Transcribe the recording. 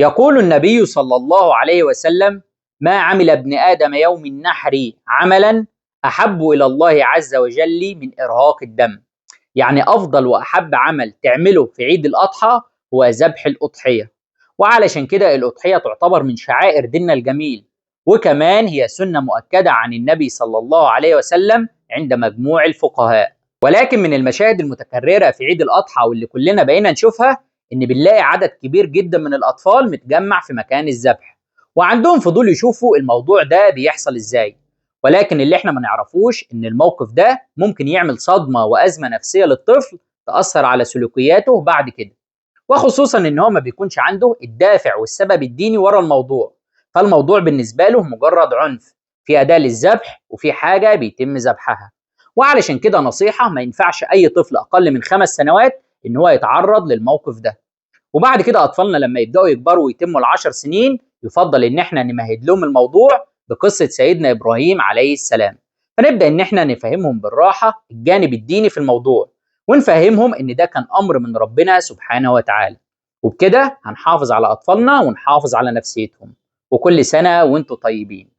يقول النبي صلى الله عليه وسلم: ما عمل ابن آدم يوم النحر عملا أحب إلى الله عز وجل من إرهاق الدم. يعني أفضل وأحب عمل تعمله في عيد الأضحى هو ذبح الأضحية. وعلشان كده الأضحية تعتبر من شعائر ديننا الجميل، وكمان هي سنة مؤكدة عن النبي صلى الله عليه وسلم عند مجموع الفقهاء. ولكن من المشاهد المتكررة في عيد الأضحى واللي كلنا بقينا نشوفها إن بنلاقي عدد كبير جدا من الأطفال متجمع في مكان الذبح، وعندهم فضول يشوفوا الموضوع ده بيحصل إزاي. ولكن اللي احنا ما نعرفوش إن الموقف ده ممكن يعمل صدمة وأزمة نفسية للطفل تأثر على سلوكياته بعد كده، وخصوصا إن هو ما بيكونش عنده الدافع والسبب الديني ورا الموضوع، فالموضوع بالنسبة له مجرد عنف في أداة للذبح وفي حاجة بيتم ذبحها. وعلشان كده نصيحة: ما ينفعش أي طفل أقل من 5 سنوات إن هو يتعرض للموقف ده. وبعد كده أطفالنا لما يبدأوا يكبروا ويتموا ال10 سنين يفضل إن احنا نمهد لهم الموضوع بقصة سيدنا إبراهيم عليه السلام، فنبدأ إن احنا نفهمهم بالراحة الجانب الديني في الموضوع، ونفهمهم إن ده كان أمر من ربنا سبحانه وتعالى. وبكده هنحافظ على أطفالنا ونحافظ على نفسيتهم. وكل سنة وانتم طيبين.